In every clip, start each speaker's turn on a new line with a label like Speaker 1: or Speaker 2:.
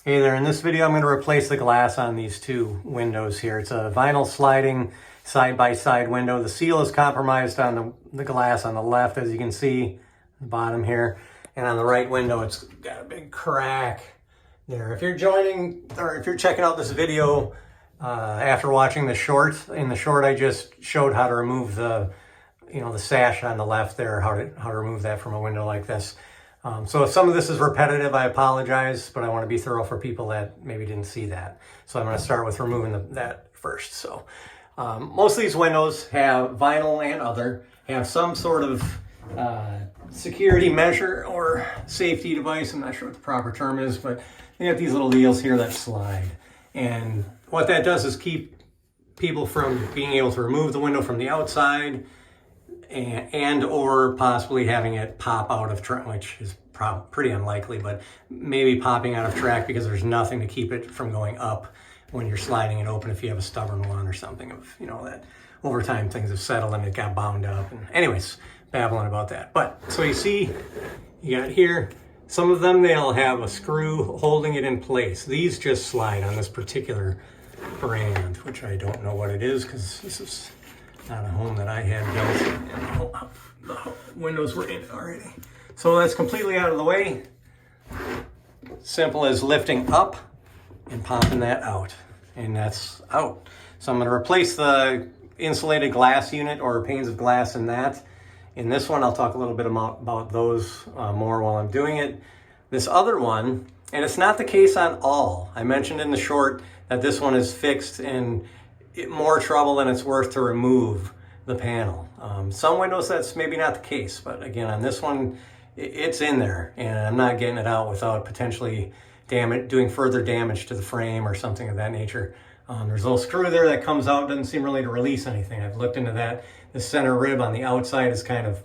Speaker 1: Hey there, in this video I'm going to replace the glass on these two windows here. It's a vinyl sliding side-by-side window. The seal is compromised on the glass on the left, as you can see, the bottom here. And on the right window, it's got a big crack there. If you're joining, or if you're checking out this video after watching the short, in the short I just showed how to remove the sash on the left there, how to remove that from a window like this. So if some of this is repetitive, I apologize, but I want to be thorough for people that maybe didn't see that. So I'm going to start with removing that first. So most of these windows have vinyl and other, have some sort of security measure or safety device. I'm not sure what the proper term is, but they have these little deals here that slide. And what that does is keep people from being able to remove the window from the outside and or possibly having it pop out of track, which is pretty unlikely, but maybe popping out of track because there's nothing to keep it from going up when you're sliding it open if you have a stubborn one or something of, that over time things have settled and it got bound up. And anyways, babbling about that. But so you see, you got here, some of them, they'll have a screw holding it in place. These just slide on this particular brand, which I don't know what it is because this is not a home that I had built, and the windows were in it already. So that's completely out of the way. Simple as lifting up and popping that out, and that's out. So I'm going to replace the insulated glass unit or panes of glass in that. In this one, I'll talk a little bit about those more while I'm doing it. This other one, and it's not the case on all. I mentioned in the short that this one is fixed and more trouble than it's worth to remove the panel. Some windows that's maybe not the case, but again on this one it's in there and I'm not getting it out without potentially doing further damage to the frame or something of that nature. There's a little screw there that comes out, doesn't seem really to release anything. I've looked into that. The center rib on the outside is kind of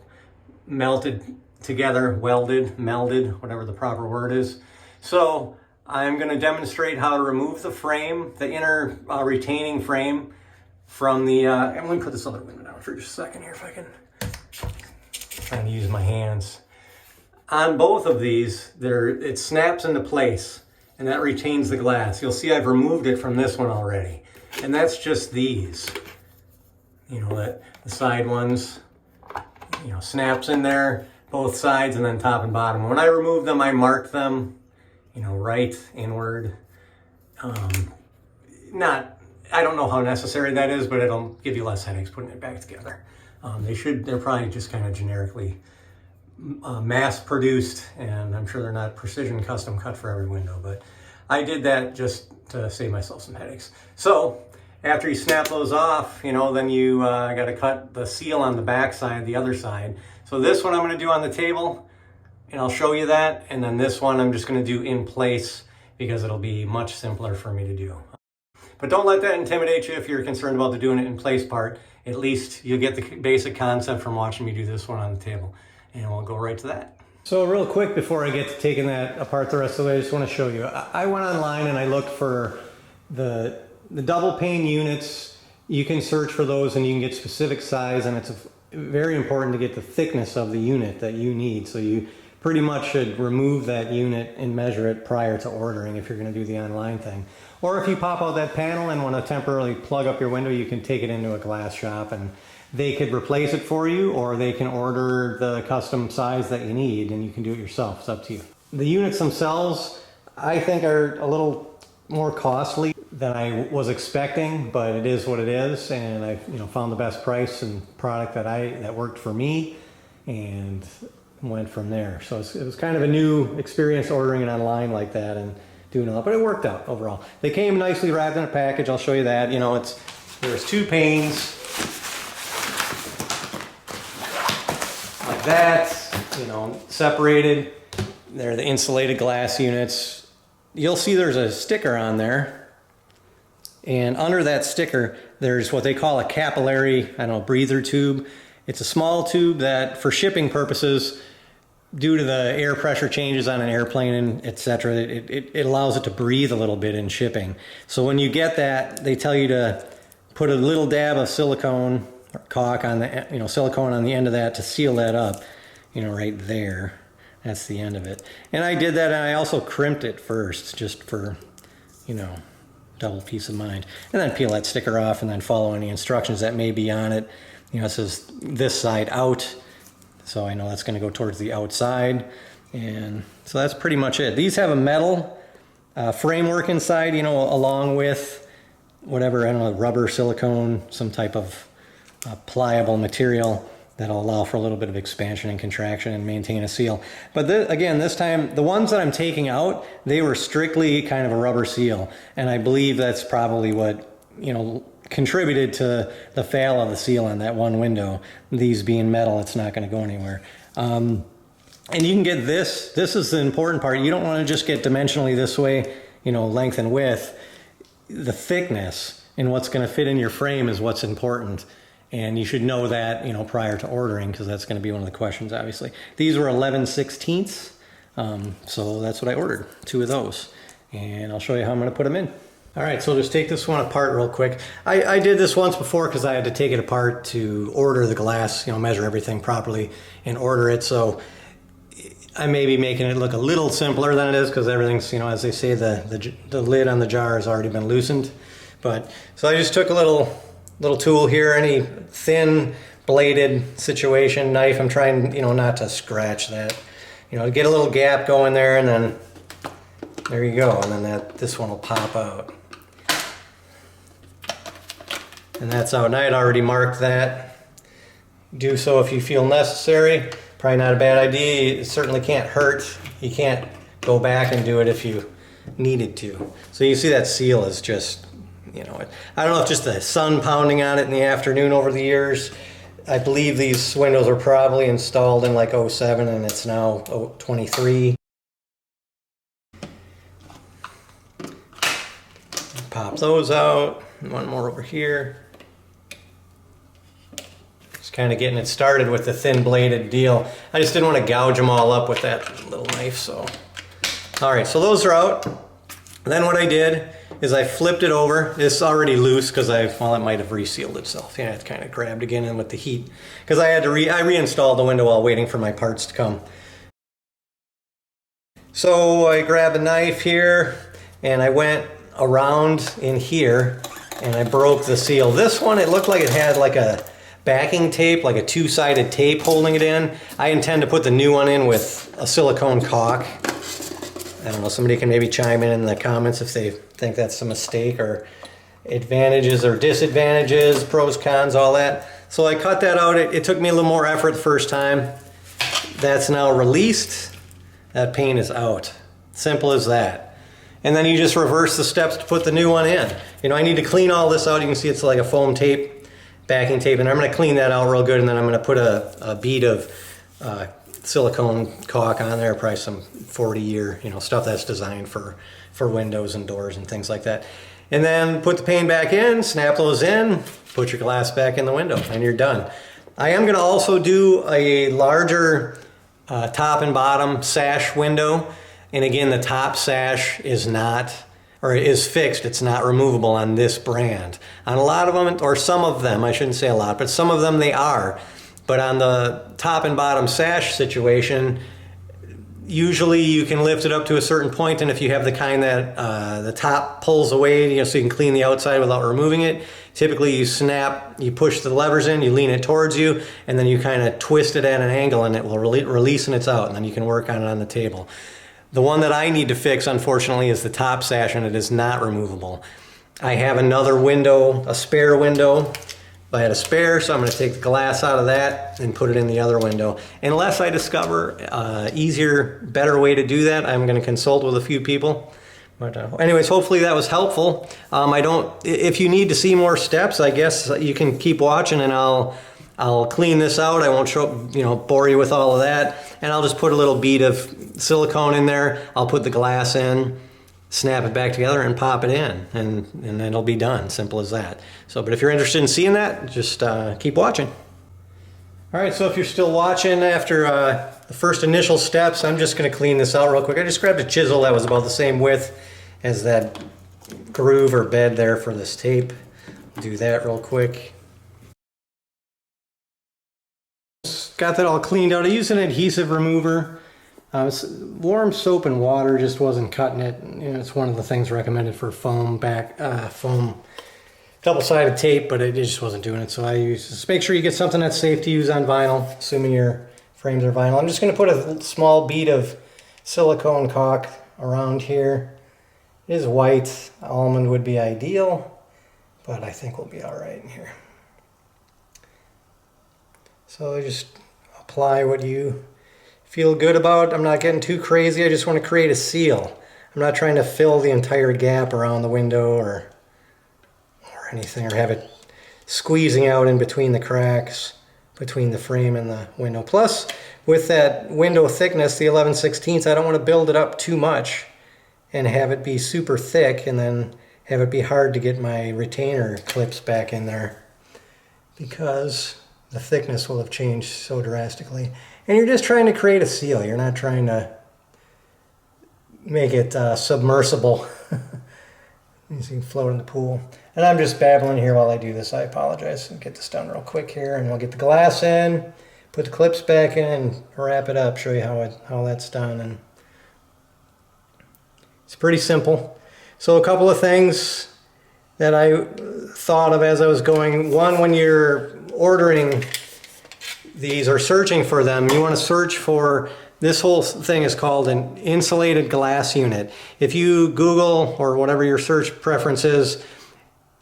Speaker 1: melted together, melded, whatever the proper word is. So I'm going to demonstrate how to remove the frame, the inner retaining frame from the, I'm going to put this other window down for just a second here if I can. Trying to use my hands. On both of these, it snaps into place and that retains the glass. You'll see I've removed it from this one already. And that's just these. That the side ones, snaps in there, both sides and then top and bottom. When I remove them, I mark them right, inward. I don't know how necessary that is, but it'll give you less headaches putting it back together. They're probably just kind of generically mass produced, and I'm sure they're not precision custom cut for every window, but I did that just to save myself some headaches. So after you snap those off, then you got to cut the seal on the back side, the other side. So this one I'm going to do on the table, and I'll show you that. And then this one I'm just going to do in place because it'll be much simpler for me to do. But don't let that intimidate you if you're concerned about the doing it in place part. At least you'll get the basic concept from watching me do this one on the table. And we'll go right to that. So real quick before I get to taking that apart the rest of the way, I just want to show you. I went online and I looked for the double pane units. You can search for those and you can get specific size, and it's very important to get the thickness of the unit that you need. So you pretty much should remove that unit and measure it prior to ordering if you're going to do the online thing. Or if you pop out that panel and want to temporarily plug up your window, you can take it into a glass shop and they could replace it for you, or they can order the custom size that you need and you can do it yourself. It's up to you. The units themselves, I think, are a little more costly than I was expecting, but it is what it is, and I found the best price and product that worked for me and went from there. So it was kind of a new experience ordering it online like that and doing all that, but it worked out overall. They came nicely wrapped in a package. I'll show you that. There's two panes like that, separated. They're the insulated glass units. You'll see there's a sticker on there, and under that sticker there's what they call a capillary, breather tube. It's a small tube that, for shipping purposes, due to the air pressure changes on an airplane, etc., it allows it to breathe a little bit in shipping. So when you get that, they tell you to put a little dab of silicone or caulk on the, silicone on the end of that to seal that up, right there. That's the end of it. And I did that, and I also crimped it first, just for, you know, double peace of mind. And then peel that sticker off and then follow any instructions that may be on it. You know, it says this side out, so I know that's going to go towards the outside. And so that's pretty much it. These have a metal framework inside, you know, along with whatever, I don't know, rubber, silicone, some type of pliable material that'll allow for a little bit of expansion and contraction and maintain a seal. But again, this time, the ones that I'm taking out, they were strictly kind of a rubber seal. And I believe that's probably what, you know, contributed to the fail of the seal on that one window. These being metal, it's not going to go anywhere. And you can get this is the important part. You don't want to just get dimensionally this way, you know, length and width. The thickness and what's going to fit in your frame is what's important. And you should know that, you know, prior to ordering, because that's going to be one of the questions, obviously. These were 11/16, so that's what I ordered, 2 of those. And I'll show you how I'm going to put them in. All right, so just take this one apart real quick. I did this once before because I had to take it apart to order the glass, you know, measure everything properly and order it. So I may be making it look a little simpler than it is because everything's, you know, as they say, the lid on the jar has already been loosened. But so I just took a little tool here, any thin bladed situation, knife. I'm trying, you know, not to scratch that, you know, get a little gap going there, and then there you go. And then this one will pop out. And that's out. And I had already marked that. Do so if you feel necessary. Probably not a bad idea. It certainly can't hurt. You can't go back and do it if you needed to. So you see that seal is just, you know, I don't know if just the sun pounding on it in the afternoon over the years. I believe these windows were probably installed in like 07 and it's now 23. Pop those out. One more over here. Just kind of getting it started with the thin bladed deal. I just didn't want to gouge them all up with that little knife, so. All right, so those are out. Then what I did is I flipped it over. It's already loose because well, it might have resealed itself. Yeah, it's kind of grabbed again in with the heat. Because I had to I reinstalled the window while waiting for my parts to come. So I grabbed a knife here and I went around in here and I broke the seal. This one, it looked like it had like a backing tape, like a two-sided tape holding it in. I intend to put the new one in with a silicone caulk. I don't know, somebody can maybe chime in the comments if they think that's a mistake, or advantages or disadvantages, pros, cons, all that. So I cut that out. It took me a little more effort the first time. That's now released. That paint is out. Simple as that. And then you just reverse the steps to put the new one in. You know, I need to clean all this out. You can see it's like a foam tape, backing tape, and I'm going to clean that out real good, and then I'm going to put a bead of silicone caulk on there, probably some 40-year, you know, stuff that's designed for windows and doors and things like that. And then put the pane back in, snap those in, put your glass back in the window, and you're done. I am going to also do a larger top and bottom sash window. And again, the top sash is not, or is fixed. It's not removable on this brand. On a lot of them, or some of them, I shouldn't say a lot, but some of them they are. But on the top and bottom sash situation, usually you can lift it up to a certain point, and if you have the kind that the top pulls away, you know, so you can clean the outside without removing it, typically you push the levers in, you lean it towards you, and then you kind of twist it at an angle, and it will release and it's out, and then you can work on it on the table. The one that I need to fix, unfortunately, is the top sash, and it is not removable. I have another window, a spare window. I had a spare, so I'm going to take the glass out of that and put it in the other window. Unless I discover easier, better way to do that, I'm going to consult with a few people. But anyways, hopefully that was helpful. If you need to see more steps, I guess you can keep watching, and I'll clean this out. I won't bore you with all of that, and I'll just put a little bead of silicone in there. I'll put the glass in, snap it back together, and pop it in, and then it'll be done. Simple as that. So, but if you're interested in seeing that, just keep watching. All right, so if you're still watching after the first initial steps, I'm just going to clean this out real quick. I just grabbed a chisel that was about the same width as that groove or bed there for this tape. Do that real quick. Got that all cleaned out. I used an adhesive remover. Warm soap and water just wasn't cutting it. You know, it's one of the things recommended for foam double-sided tape, but it just wasn't doing it. So I use, just make sure you get something that's safe to use on vinyl, assuming your frames are vinyl. I'm just going to put a small bead of silicone caulk around here. It is white. Almond would be ideal, but I think we'll be all right in here. So just apply what you feel good about. I'm not getting too crazy. I just want to create a seal. I'm not trying to fill the entire gap around the window or anything, or have it squeezing out in between the cracks between the frame and the window. Plus, with that window thickness, the 11/16, I don't want to build it up too much and have it be super thick and then have it be hard to get my retainer clips back in there, because the thickness will have changed so drastically. And you're just trying to create a seal. You're not trying to make it submersible. You see, float in the pool. And I'm just babbling here while I do this. I apologize. I'll get this done real quick here, and we'll get the glass in, put the clips back in, and wrap it up. Show you how that's done. And it's pretty simple. So a couple of things that I thought of as I was going. One, when you're ordering these or searching for them, you want to search for, this whole thing is called an insulated glass unit. If you Google, or whatever your search preference is,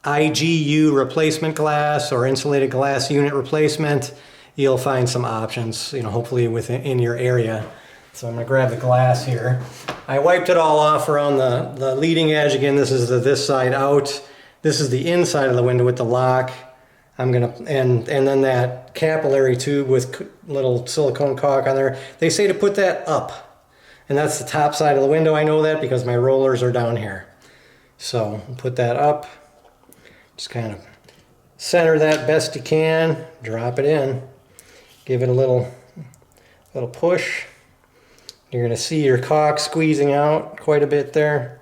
Speaker 1: IGU replacement glass or insulated glass unit replacement, you'll find some options, you know, hopefully within your area. So I'm going to grab the glass here. I wiped it all off around the leading edge. Again, this is this side out. This is the inside of the window with the lock. I'm gonna, and then that capillary tube with little silicone caulk on there. They say to put that up, and that's the top side of the window. I know that because my rollers are down here. So put that up. Just kind of center that best you can. Drop it in. Give it a little push. You're gonna see your caulk squeezing out quite a bit there.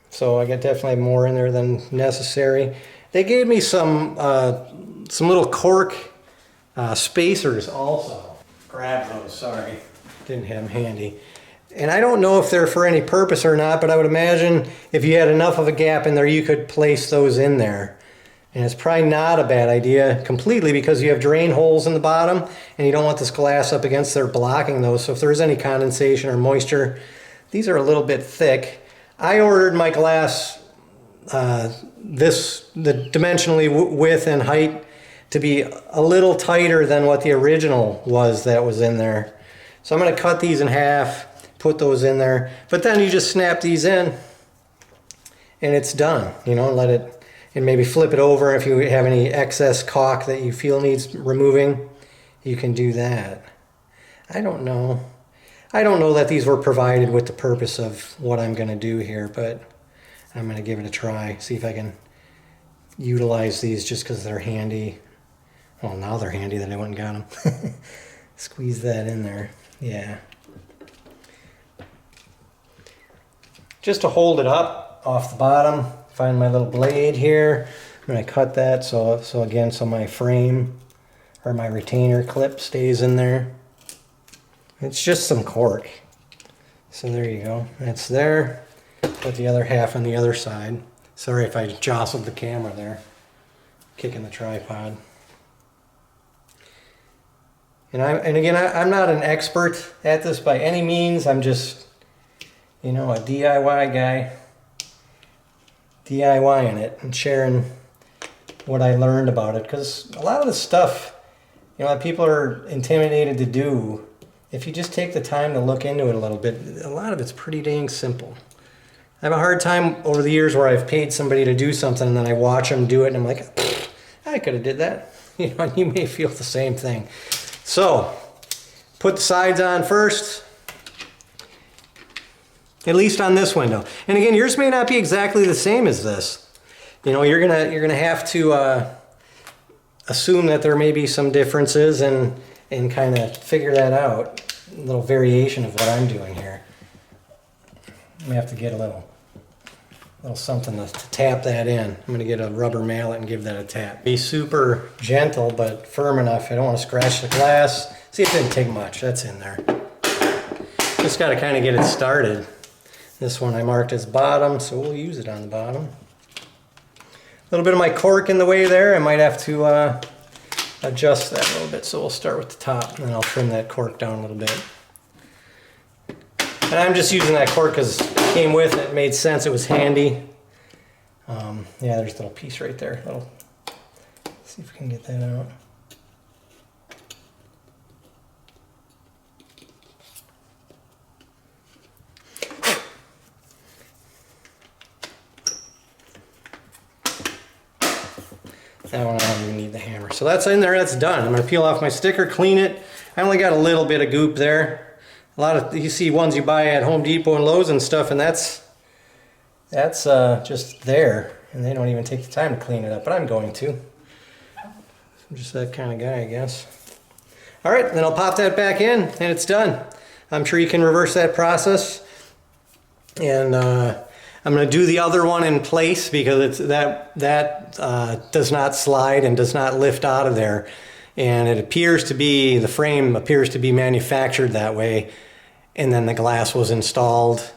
Speaker 1: So I got definitely more in there than necessary. They gave me some little cork spacers also. Grab those, sorry. Didn't have them handy. And I don't know if they're for any purpose or not, but I would imagine if you had enough of a gap in there, you could place those in there. And it's probably not a bad idea completely, because you have drain holes in the bottom and you don't want this glass up against there blocking those. So if there's any condensation or moisture, these are a little bit thick. I ordered my glass the dimensionally width and height to be a little tighter than what the original was that was in there. So I'm going to cut these in half, put those in there, but then you just snap these in and it's done, you know. Let it, and maybe flip it over. If you have any excess caulk that you feel needs removing, you can do that. I don't know that these were provided with the purpose of what I'm going to do here, but I'm going to give it a try, see if I can utilize these just because they're handy. Well, now they're handy that I went and got them. Squeeze that in there. Yeah. Just to hold it up off the bottom, find my little blade here. I'm going to cut that so my frame or my retainer clip stays in there. It's just some cork. So there you go. It's there. Put the other half on the other side. Sorry if I jostled the camera there, kicking the tripod. And again, I'm not an expert at this by any means. I'm just, you know, a DIY guy, DIYing it and sharing what I learned about it. Because a lot of the stuff, you know, that people are intimidated to do, if you just take the time to look into it a little bit, a lot of it's pretty dang simple. I have a hard time over the years where I've paid somebody to do something and then I watch them do it and I'm like, I could have did that. You know, you may feel the same thing. So, put the sides on first, at least on this window. And again, yours may not be exactly the same as this. You know, you're gonna have to assume that there may be some differences and kind of figure that out. A little variation of what I'm doing here. We have to get a little something to tap that in. I'm going to get a rubber mallet and give that a tap. Be super gentle but firm enough. I don't want to scratch the glass. See, it didn't take much. That's in there. Just got to kind of get it started. This one I marked as bottom, so we'll use it on the bottom. A little bit of my cork in the way there. I might have to adjust that a little bit, so we'll start with the top, and then I'll trim that cork down a little bit. And I'm just using that cork because it came with it. It made sense. It was handy. Yeah, there's a little piece right there. Let's see if we can get that out. That one I don't even need the hammer. So that's in there, that's done. I'm gonna peel off my sticker, clean it. I only got a little bit of goop there. A lot of, you see ones you buy at Home Depot and Lowe's and stuff, and that's just there. And they don't even take the time to clean it up, but I'm going to. I'm just that kind of guy, I guess. All right, then I'll pop that back in and it's done. I'm sure you can reverse that process. And I'm going to do the other one in place because it's that does not slide and does not lift out of there. And it appears to be, the frame appears to be manufactured that way. And then the glass was installed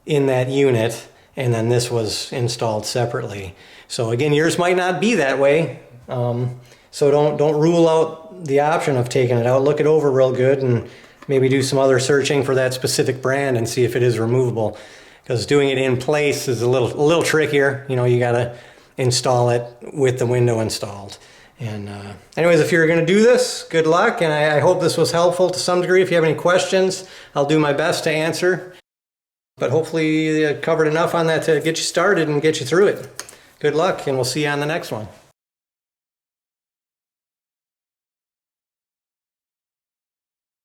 Speaker 1: in that unit, and then this was installed separately. So again, yours might not be that way. So don't rule out the option of taking it out. Look it over real good and maybe do some other searching for that specific brand and see if it is removable. Because doing it in place is a little trickier. You know, you gotta install it with the window installed. And anyways, if you're gonna do this, good luck, and I hope this was helpful to some degree. If you have any questions, I'll do my best to answer. But hopefully I covered enough on that to get you started and get you through it. Good luck, and we'll see you on the next one.